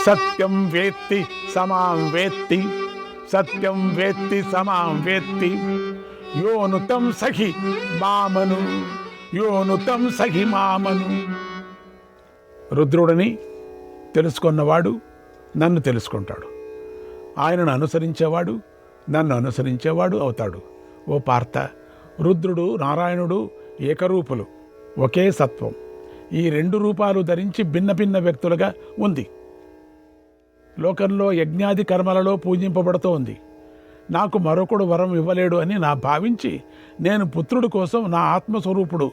సత్యం వేత్తి సమాం వేత్తి, సత్యం వేత్తి సమాం వేత్తి, యోనుతం సఖి మామను, యోనుతం సఖి మామను. రుద్రుడిని తెలుసుకున్నవాడు నన్ను తెలుసుకుంటాడు, ఆయనను అనుసరించేవాడు నన్ను అనుసరించేవాడు అవుతాడు. ఓ పార్థ, రుద్రుడు నారాయణుడు ఏకరూపులు, ఒకే సత్వం. ఈ రెండు రూపాలు ధరించి భిన్న భిన్న వ్యక్తులుగా ఉంది. లోకంలో యజ్ఞాది కర్మలలో పూజింపబడుతూ ఉంది. నాకు మరొకడు వరం ఇవ్వలేడు అని నా భావించి నేను పుత్రుడి కోసం నా ఆత్మస్వరూపుడు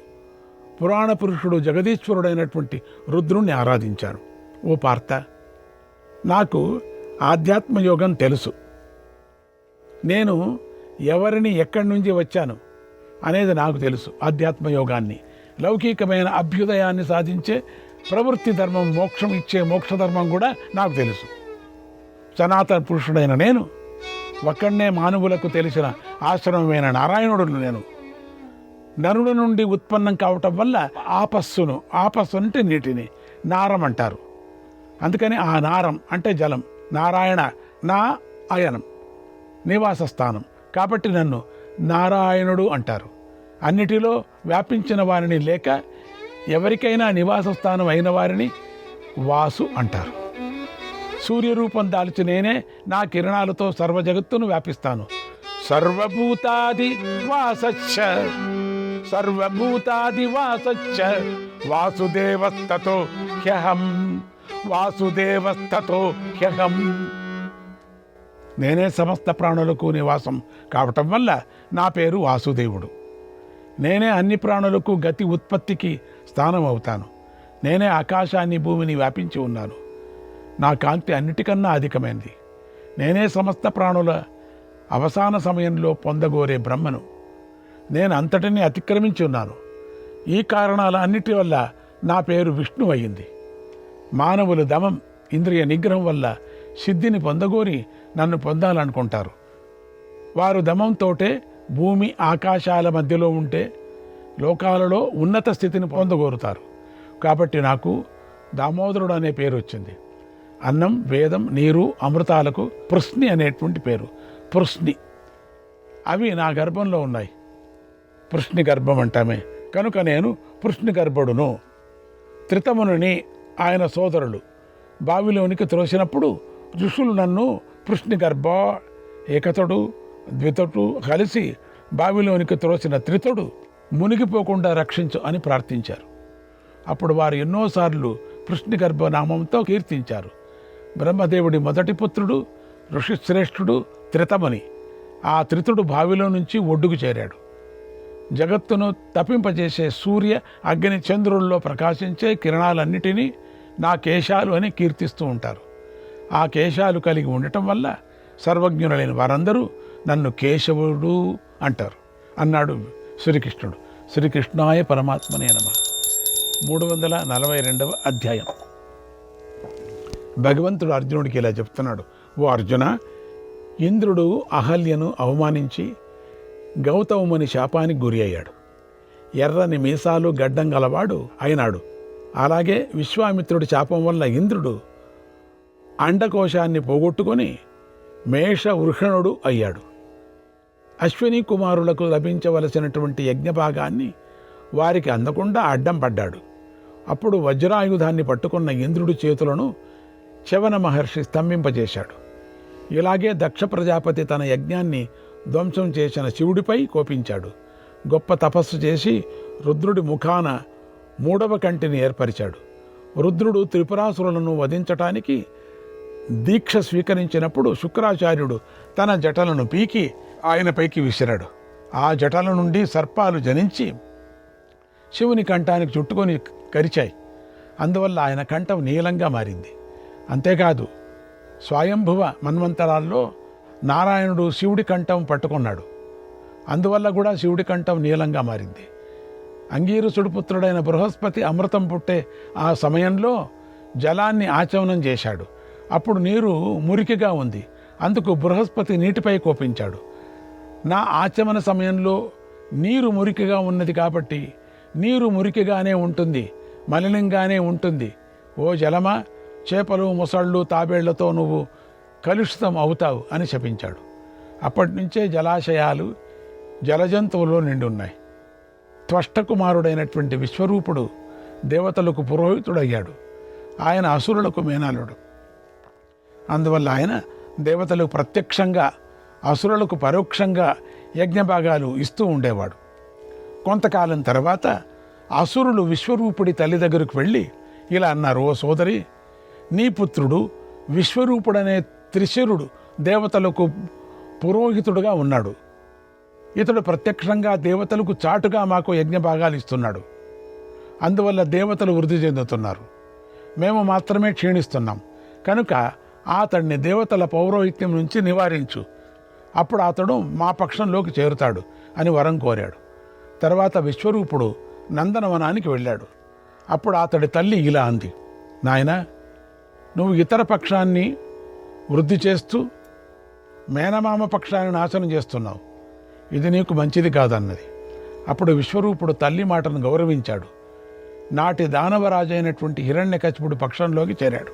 పురాణ పురుషుడు జగదీశ్వరుడైనటువంటి రుద్రుణ్ణి ఆరాధించాను. ఓ పార్థ, నాకు ఆధ్యాత్మయోగం తెలుసు. నేను ఎవరిని ఎక్కడి నుంచి వచ్చాను అనేది నాకు తెలుసు. ఆధ్యాత్మయోగాన్ని, లౌకికమైన అభ్యుదయాన్ని సాధించే ప్రవృత్తి ధర్మం, మోక్షం ఇచ్చే మోక్ష ధర్మం కూడా నాకు తెలుసు. సనాతన పురుషుడైన నేను, ఒక్కడనే మానవులకు తెలిసిన ఆశ్రమమైన నారాయణుడు నేను. నరుడు నుండి ఉత్పన్నం కావటం వల్ల ఆపస్సు అంటే నీటిని నారం అంటారు. అందుకని ఆ నారం అంటే జలం, నారాయణ నా అయనం నివాస స్థానం, కాబట్టి నన్ను నారాయణుడు అంటారు. అన్నిటిలో వ్యాపించిన వారిని లేక ఎవరికైనా నివాస స్థానం అయిన వారిని వాసు అంటారు. సూర్యరూపం దాల్చి నేనే నా కిరణాలతో సర్వజగత్తును వ్యాపిస్తాను. సర్వభూతాది వాసచ్చ, సర్వభూతాది వాసచ్చ, వాసుదేవస్తతో హ్యహం, వాసుదేవస్తతో హ్యహం. నేనే సమస్త ప్రాణులకు నివాసం కావటం వల్ల నా పేరు వాసుదేవుడు. నేనే అన్ని ప్రాణులకు గతి ఉత్పత్తికి స్థానం అవుతాను. నేనే ఆకాశాన్ని భూమిని వ్యాపించి ఉన్నాను. నా కాంతి అన్నిటికన్నా అధికమైనది. నేనే సమస్త ప్రాణుల అవసాన సమయంలో పొందగోరే బ్రహ్మను. నేను అంతటినీ అతిక్రమించి ఉన్నాను. ఈ కారణాల అన్నిటి వల్ల నా పేరు విష్ణు అయ్యింది. మానవులు దమం, ఇంద్రియ నిగ్రహం వల్ల సిద్ధిని పొందగోరి నన్ను పొందాలనుకుంటారు. వారు దమంతోటే భూమి ఆకాశాల మధ్యలో ఉంటే లోకాలలో ఉన్నత స్థితిని పొందగోరుతారు. కాబట్టి నాకు దామోదరుడు అనే పేరు వచ్చింది. అన్నం, వేదం, నీరు, అమృతాలకు పృష్ణి అనేటువంటి పేరు. పృష్ణి అవి నా గర్భంలో ఉన్నాయి. పృష్ణి గర్భం అంటామే, కనుక నేను పృష్ణి గర్భుడును. త్రితముని ఆయన సోదరులు బావిలోనికి త్రోసినప్పుడు ఋషులు నన్ను పృష్ణి గర్భ, ఏకతుడు, ద్వితుడు కలిసి బావిలోనికి త్రోసిన త్రితుడు మునిగిపోకుండా రక్షించు అని ప్రార్థించారు. అప్పుడు వారు ఎన్నోసార్లు పృష్ణి గర్భనామంతో కీర్తించారు. బ్రహ్మదేవుడి మొదటి పుత్రుడు ఋషిశ్రేష్ఠుడు త్రితముని. ఆ త్రితుడు బావిలో నుంచి ఒడ్డుకు చేరాడు. జగత్తును తప్పింపజేసే సూర్య, అగ్ని, చంద్రుల్లో ప్రకాశించే కిరణాలన్నిటినీ నా కేశాలు అని కీర్తిస్తూ ఉంటారు. ఆ కేశాలు కలిగి ఉండటం వల్ల సర్వజ్ఞులైన వారందరూ నన్ను కేశవుడు అంటారు అన్నాడు శ్రీకృష్ణుడు. శ్రీకృష్ణాయ పరమాత్మనే నమః. 342వ అధ్యాయం. భగవంతుడు అర్జునుడికి ఇలా చెప్తున్నాడు. ఓ అర్జున, ఇంద్రుడు అహల్యను అవమానించి గౌతముని శాపానికి గురి అయ్యాడు. ఎర్రని మీసాలు గడ్డం గలవాడు అయినాడు. అలాగే విశ్వామిత్రుడి శాపం వల్ల ఇంద్రుడు అండకోశాన్ని పోగొట్టుకొని మేషవృషణుడు అయ్యాడు. అశ్విని కుమారులకు లభించవలసినటువంటి యజ్ఞభాగాన్ని వారికి అందకుండా అడ్డం పడ్డాడు. అప్పుడు వజ్రాయుధాన్ని పట్టుకున్న ఇంద్రుడి చేతులను చవన మహర్షి స్తంభింపజేశాడు. ఇలాగే దక్ష ప్రజాపతి తన యజ్ఞాన్ని ధ్వంసం చేసిన శివుడిపై కోపించాడు. గొప్ప తపస్సు చేసి రుద్రుడి ముఖాన 3వ కంటిని ఏర్పరిచాడు. రుద్రుడు త్రిపురాసురులను వధించటానికి దీక్ష స్వీకరించినప్పుడు శుక్రాచార్యుడు తన జటలను పీకి ఆయనపైకి విసిరాడు. ఆ జటల నుండి సర్పాలు జనించి శివుని కంఠానికి చుట్టుకొని కరిచాయి. అందువల్ల ఆయన కంఠం నీలంగా మారింది. అంతేకాదు, స్వయంభువ మన్వంతరాల్లో నారాయణుడు శివుడి కంఠం పట్టుకున్నాడు. అందువల్ల కూడా శివుడి కంఠం నీలంగా మారింది. అంగీరసుడు పుత్రుడైన బృహస్పతి అమృతం పుట్టే ఆ సమయంలో జలాన్ని ఆచమనం చేశాడు. అప్పుడు నీరు మురికిగా ఉంది. అందుకు బృహస్పతి నీటిపై కోపించాడు. నా ఆచమన సమయంలో నీరు మురికిగా ఉన్నది కాబట్టి నీరు మురికిగానే ఉంటుంది, మలినంగానే ఉంటుంది. ఓ జలమా, చేపలు మొసళ్ళు తాబేళ్లతో నువ్వు కలుషితం అవుతావు అని శపించాడు. అప్పటి నుంచే జలాశయాలు జలజంతువులు నిండి ఉన్నాయి. త్వష్టకుమారుడైనటువంటి విశ్వరూపుడు దేవతలకు పురోహితుడయ్యాడు. ఆయన అసురులకు మేనల్లుడు. అందువల్ల ఆయన దేవతలకు ప్రత్యక్షంగా, అసురులకు పరోక్షంగా యజ్ఞభాగాలు ఇస్తూ ఉండేవాడు. కొంతకాలం తర్వాత అసురులు విశ్వరూపుడి తల్లి దగ్గరకు వెళ్ళి ఇలా అన్నారు, ఓ సోదరి, నీ పుత్రుడు విశ్వరూపుడనే త్రిశరుడు దేవతలకు పురోహితుడుగా ఉన్నాడు. ఇతడు ప్రత్యక్షంగా దేవతలకు చాటుగా మాకు యజ్ఞభాగాలు ఇస్తున్నాడు. అందువల్ల దేవతలు వృద్ధి చెందుతున్నారు, మేము మాత్రమే క్షీణిస్తున్నాం. కనుక అతడిని దేవతల పౌరోహిత్యం నుంచి నివారించు, అప్పుడు అతడు మా పక్షంలోకి చేరుతాడు అని వరం కోరాడు. తర్వాత విశ్వరూపుడు నందనవనానికి వెళ్ళాడు. అప్పుడు అతడి తల్లి ఇలా అంది, నాయనా, నువ్వు ఇతర పక్షాన్ని వృద్ధి చేస్తూ మేనమామ పక్షాన్ని నాశనం చేస్తున్నావు, ఇది నీకు మంచిది కాదన్నది. అప్పుడు విశ్వరూపుడు తల్లి మాటను గౌరవించాడు. నాటి దానవరాజైనటువంటి హిరణ్యకశిపుడు పక్షంలోకి చేరాడు.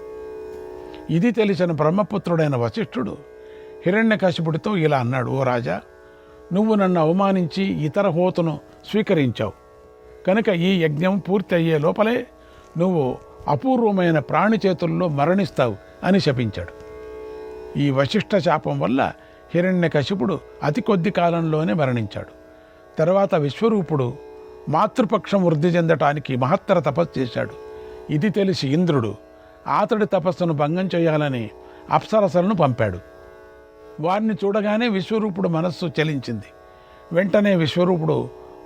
ఇది తెలిసిన బ్రహ్మపుత్రుడైన వశిష్ఠుడు హిరణ్యకశిపుడితో ఇలా అన్నాడు, ఓ రాజా, నువ్వు నన్ను అవమానించి ఇతర హోతును స్వీకరించావు. కనుక ఈ యజ్ఞం పూర్తి అయ్యే లోపలే నువ్వు అపూర్వమైన ప్రాణి చేతుల్లో మరణిస్తావు అని శపించాడు. ఈ వశిష్ఠ శాపం వల్ల హిరణ్యకశిపుడు అతి కొద్ది కాలంలోనే మరణించాడు. తర్వాత విశ్వరూపుడు మాతృపక్షం వృద్ధి చెందటానికి మహత్తర తపస్సు చేశాడు. ఇది తెలిసి ఇంద్రుడు అతడి తపస్సును భంగం చేయాలని అప్సరసలను పంపాడు. వారిని చూడగానే విశ్వరూపుడు మనస్సు చలించింది. వెంటనే విశ్వరూపుడు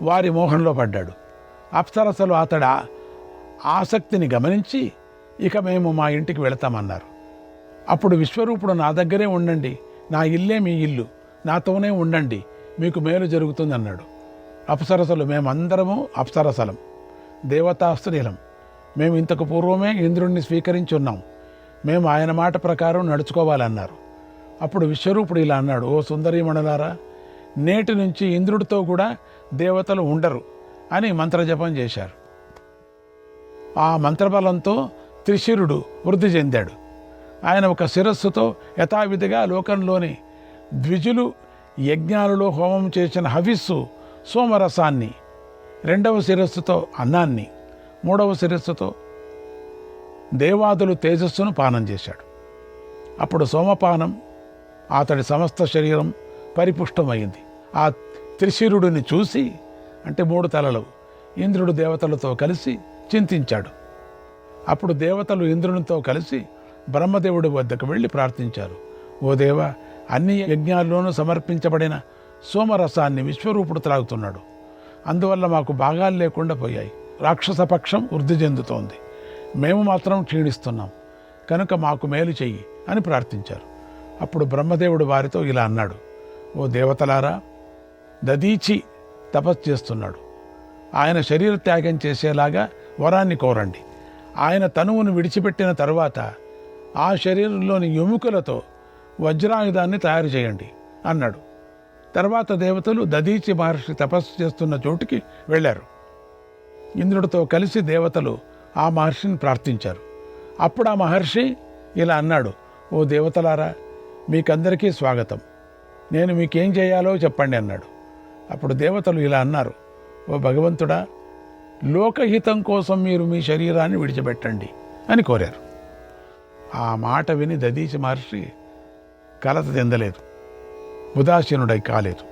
వారి మోహంలో పడ్డాడు. అప్సరసలు అతడి ఆసక్తిని గమనించి, ఇక మేము మా ఇంటికి వెళతామన్నారు. అప్పుడు విశ్వరూపుడు, నా దగ్గరే ఉండండి, నా ఇల్లే మీ ఇల్లు, నాతోనే ఉండండి, మీకు మేలు జరుగుతుందన్నాడు. అప్సరసలు, మేమందరము అప్సరసలం, దేవతాస్త్రీలం, మేము ఇంతకు పూర్వమే ఇంద్రుణ్ణి స్వీకరించి ఉన్నాం, మేము ఆయన మాట ప్రకారం నడుచుకోవాలన్నారు. అప్పుడు విశ్వరూపుడు ఇలా అన్నాడు, ఓ సుందరీమణులారా, నేటి నుంచి ఇంద్రుడితో కూడా దేవతలు ఉండరు అని మంత్రజపం చేశారు. ఆ మంత్రబలంతో త్రిశిరుడు వృద్ధి చెందాడు. ఆయన ఒక శిరస్సుతో యథావిధిగా లోకంలోని ద్విజులు యజ్ఞాలలో హోమం చేసిన హవిస్సు సోమరసాన్ని, రెండవ శిరస్సుతో అన్నాన్ని, మూడవ శిరస్సుతో దేవాదులు తేజస్సును పానం చేశాడు. అప్పుడు సోమపానం అతడి సమస్త శరీరం పరిపుష్టమైంది. ఆ త్రిశిరుడిని చూసి, అంటే మూడు తలలు, ఇంద్రుడు దేవతలతో కలిసి చింతించాడు. అప్పుడు దేవతలు ఇంద్రునితో కలిసి బ్రహ్మదేవుడి వద్దకు వెళ్ళి ప్రార్థించారు, ఓ దేవ, అన్ని యజ్ఞాల్లోనూ సమర్పించబడిన సోమరసాన్ని విశ్వరూపుడు త్రాగుతున్నాడు, అందువల్ల మాకు భాగాలు లేకుండా పోయాయి. రాక్షస పక్షం వృద్ధి చెందుతోంది, మేము మాత్రం క్షీణిస్తున్నాం, కనుక మాకు మేలు చెయ్యి అని ప్రార్థించారు. అప్పుడు బ్రహ్మదేవుడు వారితో ఇలా అన్నాడు, ఓ దేవతలారా, దదీచి తపస్సు చేస్తున్నాడు, ఆయన శరీర త్యాగం చేసేలాగా వరాన్ని కోరండి. ఆయన తనువును విడిచిపెట్టిన తర్వాత ఆ శరీరంలోని ఎముకలతో వజ్రాయుధాన్ని తయారు చేయండి అన్నాడు. తర్వాత దేవతలు దదీచి మహర్షి తపస్సు చేస్తున్న చోటుకి వెళ్ళారు. ఇంద్రుడితో కలిసి దేవతలు ఆ మహర్షిని ప్రార్థించారు. అప్పుడు ఆ మహర్షి ఇలా అన్నాడు, ఓ దేవతలారా, మీకందరికీ స్వాగతం, నేను మీకేం చేయాలో చెప్పండి అన్నాడు. అప్పుడు దేవతలు ఇలా అన్నారు, ఓ భగవంతుడా, లోకహితం కోసం మీరు మీ శరీరాన్ని విడిచిపెట్టండి అని కోరారు. ఆ మాట విని దదీచి మహర్షి కలత చెందలేదు, ఉదాసీనుడై కాలేదు.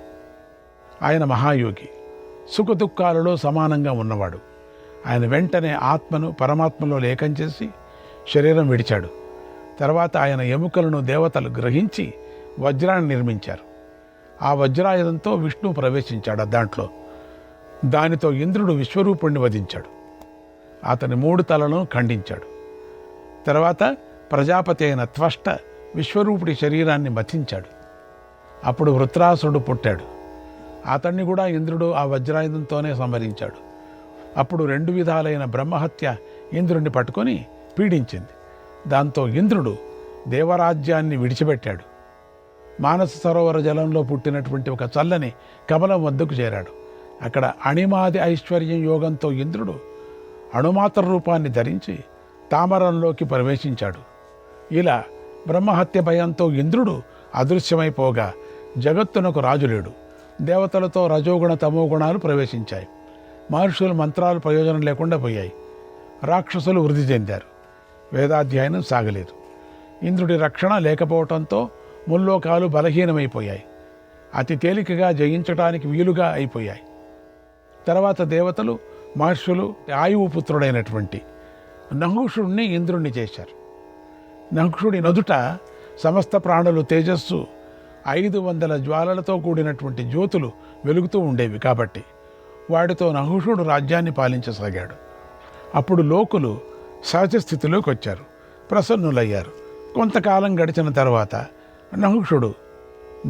ఆయన మహాయోగి, సుఖదుఖాలలో సమానంగా ఉన్నవాడు. ఆయన వెంటనే ఆత్మను పరమాత్మలో ఏకం చేసి శరీరం విడిచాడు. తర్వాత ఆయన ఎముకలను దేవతలు గ్రహించి వజ్రాన్ని నిర్మించారు. ఆ వజ్రాయుధంతో విష్ణువు ప్రవేశించాడు దాంట్లో. దానితో ఇంద్రుడు విశ్వరూపుణ్ణి వధించాడు, అతని 3 తలలను ఖండించాడు. తర్వాత ప్రజాపతి అయిన త్వష్ట విశ్వరూపుడి శరీరాన్ని మథించాడు. అప్పుడు వృత్రాసురుడు పుట్టాడు. అతన్ని కూడా ఇంద్రుడు ఆ వజ్రాయుధంతోనే సంహరించాడు. అప్పుడు 2 విధాలైన బ్రహ్మహత్య ఇంద్రుడిని పట్టుకొని పీడించింది. దాంతో ఇంద్రుడు దేవరాజ్యాన్ని విడిచిపెట్టాడు. మానస సరోవర జలంలో పుట్టినటువంటి ఒక చల్లని కమలం వద్దకు చేరాడు. అక్కడ అణిమాది ఐశ్వర్యం యోగంతో ఇంద్రుడు అణుమాత్ర రూపాన్ని ధరించి తామరంలోకి ప్రవేశించాడు. ఇలా బ్రహ్మహత్య భయంతో ఇంద్రుడు అదృశ్యమైపోగా జగత్తునకు రాజు లేడు. దేవతలతో రజోగుణ తమోగుణాలు ప్రవేశించాయి. మహర్షులు మంత్రాలు ప్రయోజనం లేకుండా పోయాయి. రాక్షసులు వృద్ధి చెందారు. వేదాధ్యయనం సాగలేదు. ఇంద్రుడి రక్షణ లేకపోవటంతో ముల్లోకాలు బలహీనమైపోయాయి. అతి తేలికగా జయించడానికి వీలుగా అయిపోయాయి. తర్వాత దేవతలు మహర్షులు ఆయువు పుత్రుడైనటువంటి నహుషుడిని ఇంద్రుణ్ణి చేశారు. నహుషుడి నదుట సమస్త ప్రాణులు తేజస్సు 500 జ్వాలలతో కూడినటువంటి జ్యోతులు వెలుగుతూ ఉండేవి. కాబట్టి వాటితో నహుషుడు రాజ్యాన్ని పాలించసాగాడు. అప్పుడు లోకులు సహజ స్థితిలోకి వచ్చారు, ప్రసన్నులయ్యారు. కొంతకాలం గడిచిన తర్వాత నహుషుడు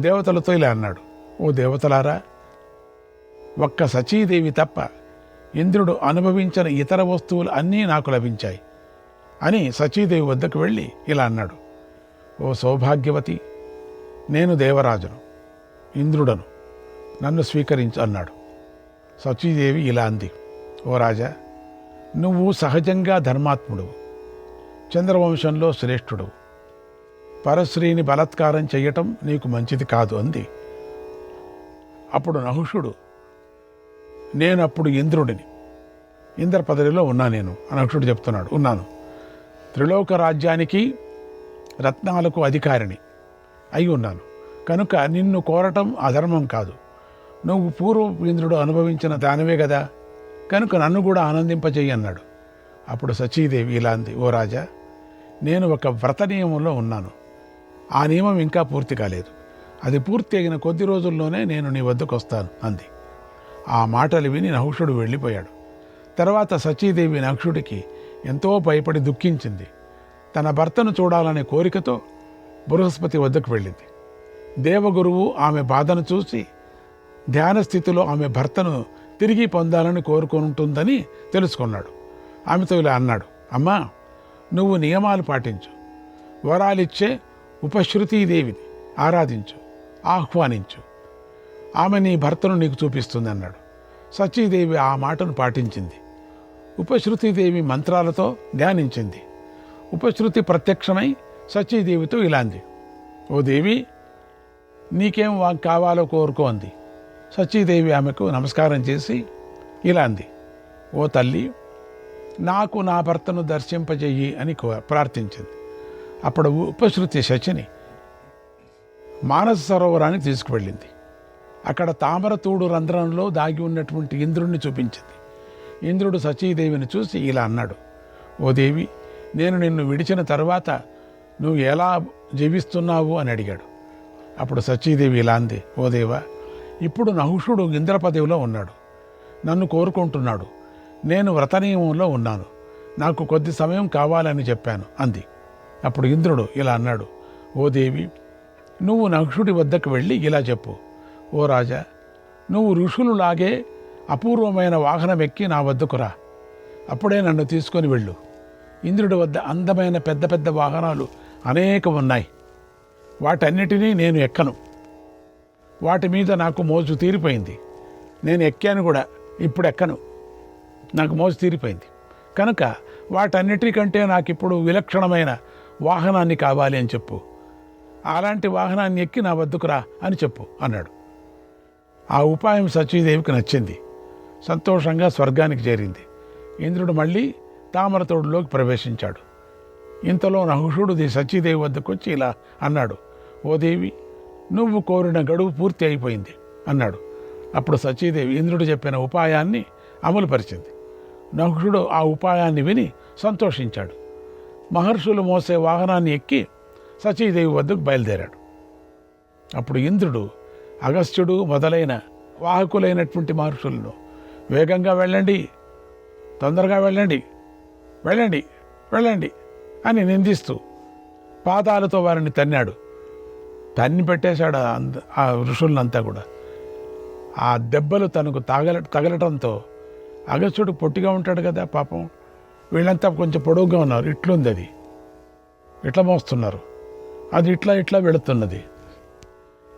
దేవతలతో ఇలా అన్నాడు, ఓ దేవతలారా, ఒక్క సచీదేవి తప్ప ఇంద్రుడు అనుభవించిన ఇతర వస్తువులు అన్నీ నాకు లభించాయి అని సచీదేవి వద్దకు వెళ్ళి ఇలా అన్నాడు, ఓ సౌభాగ్యవతి, నేను దేవరాజును, ఇంద్రుడను, నన్ను స్వీకరించు అన్నాడు. సచీదేవి ఇలా అంది, ఓ రాజా, నువ్వు సహజంగా ధర్మాత్ముడువు, చంద్రవంశంలో శ్రేష్ఠుడువు. పరశ్రీని బలాత్కారం చెయ్యటం నీకు మంచిది కాదు అంది. అప్పుడు నహుషుడు, నేనప్పుడు ఇంద్రుడిని, ఇంద్ర పదవిలో ఉన్నా నేను నహుషుడు చెప్తున్నాడు, ఉన్నాను. త్రిలోక రాజ్యానికి రత్నాలకు అధికారిని అయి ఉన్నాను. కనుక నిన్ను కోరటం అధర్మం కాదు. నువ్వు పూర్వ ఇంద్రుడు అనుభవించిన దానివే కదా, కనుక నన్ను కూడా ఆనందింపజేయి అన్నాడు. అప్పుడు సచీదేవి ఇలా అంది, ఓ రాజా, నేను ఒక వ్రత నియమంలో ఉన్నాను. ఆ నియమం ఇంకా పూర్తి కాలేదు. అది పూర్తి అయిన కొద్ది రోజుల్లోనే నేను నీ వద్దకు వస్తాను అంది. ఆ మాటలు విని నహుషుడు వెళ్ళిపోయాడు. తర్వాత సచీదేవి నహుషుడికి ఎంతో భయపడి దుఃఖించింది. తన భర్తను చూడాలనే కోరికతో బృహస్పతి వద్దకు వెళ్ళింది. దేవగురువు ఆమె బాధను చూసి ధ్యాన స్థితిలో ఆమె భర్తను తిరిగి పొందాలని కోరుకుంటుందని తెలుసుకున్నాడు. ఆమెతో ఇలా అన్నాడు, అమ్మా, నువ్వు నియమాలు పాటించు, వరాలిచ్చే ఉపశ్రుతీదేవిని ఆరాధించు, ఆహ్వానించు, ఆమె నీ భర్తను నీకు చూపిస్తుంది అన్నాడు. సచీదేవి ఆ మాటను పాటించింది. ఉపశ్రుతీదేవి మంత్రాలతో ధ్యానించింది. ఉపశ్రుతి ప్రత్యక్షమై సచీదేవితో ఇలా అంది, ఓ దేవి, నీకేం కావాలో కోరుకో అంది. సచీదేవి ఆమెకు నమస్కారం చేసి ఇలా అంది, ఓ తల్లి, నాకు నా భర్తను దర్శింపజేయి అని ప్రార్థించింది. అప్పుడు ఉపశ్రుతి శచిని మానస సరోవరానికి తీసుకువెళ్ళింది. అక్కడ తామరతూడు రంధ్రంలో దాగి ఉన్నటువంటి ఇంద్రుణ్ణి చూపించింది. ఇంద్రుడు సచీదేవిని చూసి ఇలా అన్నాడు, ఓ దేవి, నేను నిన్ను విడిచిన తర్వాత నువ్వు ఎలా జీవిస్తున్నావు అని అడిగాడు. అప్పుడు సచీదేవి ఇలా అంది, ఓ దేవా, ఇప్పుడు నహుషుడు ఇంద్ర పదవిలో ఉన్నాడు, నన్ను కోరుకుంటున్నాడు. నేను వ్రతనియమంలో ఉన్నాను, నాకు కొద్ది సమయం కావాలని చెప్పాను అంది. అప్పుడు ఇంద్రుడు ఇలా అన్నాడు, ఓ దేవి, నువ్వు నహుషుడి వద్దకు వెళ్ళి ఇలా చెప్పు, ఓ రాజా, నువ్వు ఋషులులాగే అపూర్వమైన వాహనం ఎక్కి నా వద్దకు రా, అప్పుడే నన్ను తీసుకొని వెళ్ళు. ఇంద్రుడి వద్ద అందమైన పెద్ద పెద్ద వాహనాలు అనేకం ఉన్నాయి. వాటన్నిటినీ నేను ఎక్కను. వాటి మీద నాకు మోజు తీరిపోయింది. నేను ఎక్కాను కూడా, ఇప్పుడు ఎక్కను, నాకు మోజు తీరిపోయింది. కనుక వాటన్నిటికంటే నాకు ఇప్పుడు విలక్షణమైన వాహనాన్ని కావాలి అని చెప్పు. అలాంటి వాహనాన్ని ఎక్కి నా వద్దకు రా అని చెప్పు అన్నాడు. ఆ ఉపాయం సచీదేవికి నచ్చింది. సంతోషంగా స్వర్గానికి చేరింది. ఇంద్రుడు మళ్ళీ తామరతోడులోకి ప్రవేశించాడు. ఇంతలో నహుషుడు సచీదేవి వద్దకు వచ్చి ఇలా అన్నాడు, ఓ దేవి, నువ్వు కోరిన గడువు పూర్తి అయిపోయింది అన్నాడు. అప్పుడు సచీదేవి ఇంద్రుడు చెప్పిన ఉపాయాన్ని అమలుపరిచింది. నహుషుడు ఆ ఉపాయాన్ని విని సంతోషించాడు. మహర్షులు మోసే వాహనాన్ని ఎక్కి సచీదేవి వద్దకు బయలుదేరాడు. అప్పుడు ఇంద్రుడు అగస్త్యుడు మొదలైన వాహకులైనటువంటి మహర్షులను, వేగంగా వెళ్ళండి, తొందరగా వెళ్ళండి, వెళ్ళండి, వెళ్ళండి అని నిందిస్తూ పాదాలతో వారిని తన్నాడు. తన్ని పెట్టేశాడు ఆ ఋషులంతా కూడా. ఆ దెబ్బలు తనకు తగలటంతో అగస్త్యుడు పొట్టిగా ఉంటాడు కదా పాపం, వీళ్ళంతా కొంచెం పొడవుగా ఉన్నారు. ఇట్లుంది, అది ఇట్లా మోస్తున్నారు, అది ఇట్లా ఇట్లా వెళుతున్నది.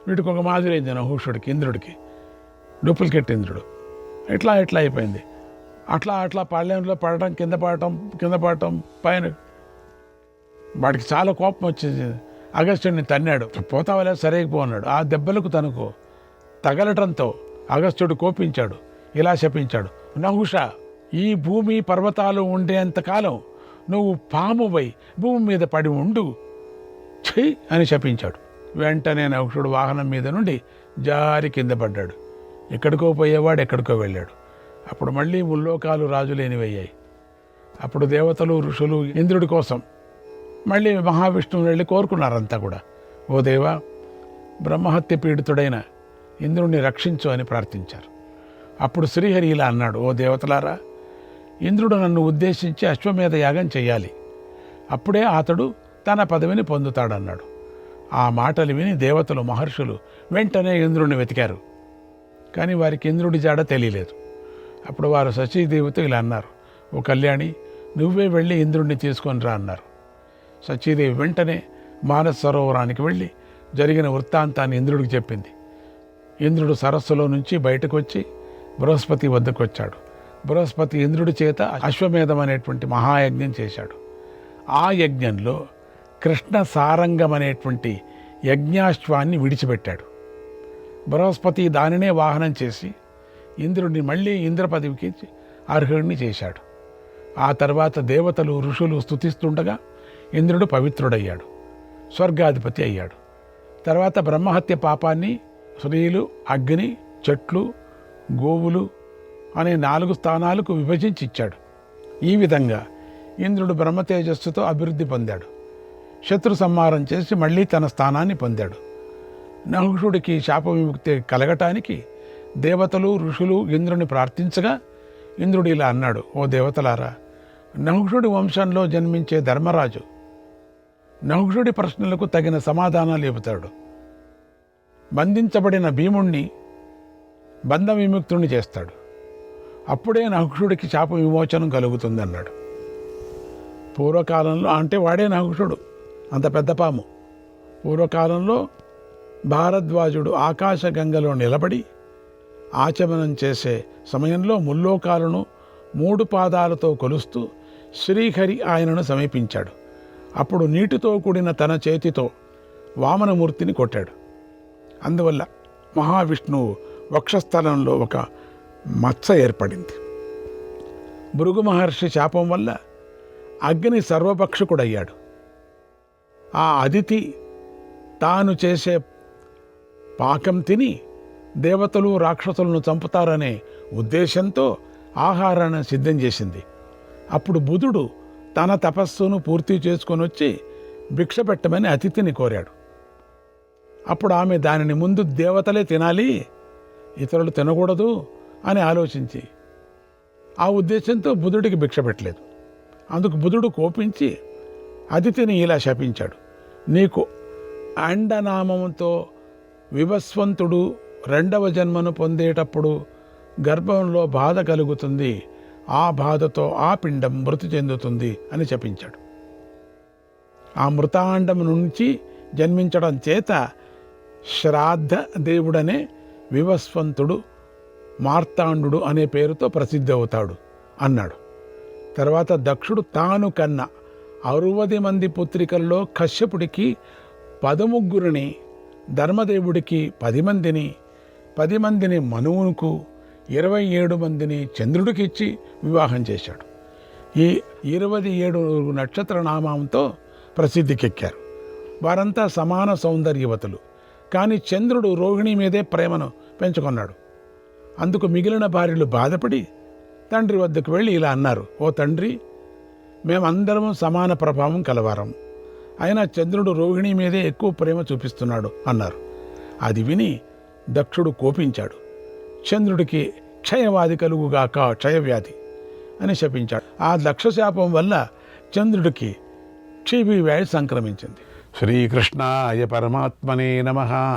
వీటికి ఒక మాదిరి అయింది నహుషుడికి, ఇంద్రుడికి, డూప్లికేట్ ఇంద్రుడు. ఇట్లా ఇట్లా అయిపోయింది. అట్లా అట్లా పాళ్యంలో పడటం, కింద పడటం పైన. వాడికి చాలా కోపం వచ్చింది. అగస్త్యుడిని తన్నాడు. పోతావలే సరేగిపో అన్నాడు. ఆ దెబ్బలకు తనకు తగలటంతో అగస్త్యుడు కోపించాడు. ఇలా శపించాడు, నహుష, ఈ భూమి పర్వతాలు ఉండేంతకాలం నువ్వు పామువై భూమి మీద పడి ఉండు, ఛీ అని శపించాడు. వెంటనే నహుషుడు వాహనం మీద నుండి జారి కింద పడ్డాడు. ఎక్కడికో పోయేవాడు ఎక్కడికో వెళ్ళాడు. అప్పుడు మళ్ళీ ముల్లోకాలు రాజులేనివయ్యాయి. అప్పుడు దేవతలు, ఋషులు ఇంద్రుడి కోసం మళ్ళీ మహావిష్ణువుని వెళ్ళి కోరుకున్నారంతా కూడా. ఓ దేవా, బ్రహ్మహత్య పీడితుడైన ఇంద్రుణ్ణి రక్షించు అని ప్రార్థించారు. అప్పుడు శ్రీహరి ఇలా అన్నాడు, ఓ దేవతలారా, ఇంద్రుడు నన్ను ఉద్దేశించి అశ్వమేధ యాగం చెయ్యాలి, అప్పుడే అతడు తన పదవిని పొందుతాడన్నాడు. ఆ మాటలు విని దేవతలు, మహర్షులు వెంటనే ఇంద్రుడిని వెతికారు. కానీ వారికి ఇంద్రుడి జాడ తెలియలేదు. అప్పుడు వారు సచీదేవితో ఇలా అన్నారు, ఓ కళ్యాణి, నువ్వే వెళ్ళి ఇంద్రుడిని తీసుకొని రా అన్నారు. సచీదేవి వెంటనే మానస సరోవరానికి వెళ్ళి జరిగిన వృత్తాంతాన్ని ఇంద్రుడికి చెప్పింది. ఇంద్రుడు సరస్సులో నుంచి బయటకు వచ్చి బృహస్పతి వద్దకు వచ్చాడు. బృహస్పతి ఇంద్రుడి చేత అశ్వమేధం అనేటువంటి మహాయజ్ఞం చేశాడు. ఆ యజ్ఞంలో కృష్ణ సారంగం అనేటువంటి యజ్ఞాశ్వాన్ని విడిచిపెట్టాడు. బృహస్పతి దానినే వాహనం చేసి ఇంద్రుడిని మళ్ళీ ఇంద్ర పదవికి అర్హుడిని చేశాడు. ఆ తర్వాత దేవతలు, ఋషులు స్తుతిస్తుండగా ఇంద్రుడు పవిత్రుడయ్యాడు, స్వర్గాధిపతి అయ్యాడు. తర్వాత బ్రహ్మహత్య పాపాన్ని స్త్రీలు, అగ్ని, చెట్లు, గోవులు అనే 4 స్థానాలకు విభజించి ఇచ్చాడు. ఈ విధంగా ఇంద్రుడు బ్రహ్మతేజస్సుతో అభివృద్ధి పొందాడు. శత్రు సంహారం చేసి మళ్ళీ తన స్థానాన్ని పొందాడు. నహుషుడికి శాప విముక్తి కలగటానికి దేవతలు, ఋషులు ఇంద్రుని ప్రార్థించగా ఇంద్రుడు ఇలా అన్నాడు, ఓ దేవతలారా, నహుషుడి వంశంలో జన్మించే ధర్మరాజు నహుషుడి ప్రశ్నలకు తగిన సమాధానాలు చెబుతాడు. బంధించబడిన భీముణ్ణి బంధ విముక్తుణ్ణి చేస్తాడు. అప్పుడే నహుషుడికి శాప విమోచనం కలుగుతుందన్నాడు. పూర్వకాలంలో, అంటే వాడే నహుషుడు, అంత పెద్ద పాము. పూర్వకాలంలో భారద్వాజుడు ఆకాశగంగలో నిలబడి ఆచమనం చేసే సమయంలో ముల్లోకాలను 3 పాదాలతో కొలుస్తూ శ్రీహరి ఆయనను సమీపించాడు. అప్పుడు నీటితో కూడిన తన చేతితో వామనమూర్తిని కొట్టాడు. అందువల్ల మహావిష్ణువు వక్షస్థలంలో ఒక మచ్చ ఏర్పడింది. భృగు మహర్షి శాపం వల్ల అగ్ని సర్వభక్షకుడయ్యాడు. ఆ అదితి తాను చేసే పాకం తిని దేవతలు, రాక్షసులను చంపుతారనే ఉద్దేశంతో ఆహారాన్ని సిద్ధం చేసింది. అప్పుడు బుధుడు తన తపస్సును పూర్తి చేసుకొని వచ్చి భిక్ష పెట్టమని అతిథిని కోరాడు. అప్పుడు ఆమె దానిని ముందు దేవతలే తినాలి, ఇతరులు తినకూడదు అని ఆలోచించి ఆ ఉద్దేశంతో బుధుడికి భిక్ష పెట్టలేదు. అందుకు బుధుడు కోపించి అదితిని ఇలా శపించాడు, నీకు అండనామంతో వివస్వంతుడు 2వ జన్మను పొందేటప్పుడు గర్భంలో బాధ కలుగుతుంది, ఆ బాధతో ఆ పిండం మృతి చెందుతుంది అని శపించాడు. ఆ మృతాండం నుంచి జన్మించడం చేత శ్రాద్ధ దేవుడనే వివస్వంతుడు మార్తాండు అనే పేరుతో ప్రసిద్ధి అవుతాడు అన్నాడు. తర్వాత దక్షుడు తాను కన్న 60 మంది పుత్రికల్లో కశ్యపుడికి 13 ధర్మదేవుడికి 10 మందిని, 10 మందిని మనువునుకు, 27 మందిని చంద్రుడికి ఇచ్చి వివాహం చేశాడు. ఈ 27 నక్షత్ర నామంతో ప్రసిద్ధికెక్కారు. వారంతా సమాన సౌందర్యవతులు. కానీ చంద్రుడు రోహిణి మీదే ప్రేమను పెంచుకున్నాడు. అందుకు మిగిలిన భార్యలు బాధపడి తండ్రి వద్దకు వెళ్ళి ఇలా అన్నారు, ఓ తండ్రి, మేమందరం సమాన ప్రభావం కలవారం, అయినా చంద్రుడు రోహిణి మీదే ఎక్కువ ప్రేమ చూపిస్తున్నాడు అన్నారు. అది విని దక్షుడు కోపించాడు. చంద్రుడికి క్షయవ్యాధి కలుగుగాక, క్షయవ్యాధి అని శపించాడు. ఆ దక్షశాపం వల్ల చంద్రుడికి క్షీభి వ్యాధి సంక్రమించింది. శ్రీకృష్ణాయ పరమాత్మనే నమః.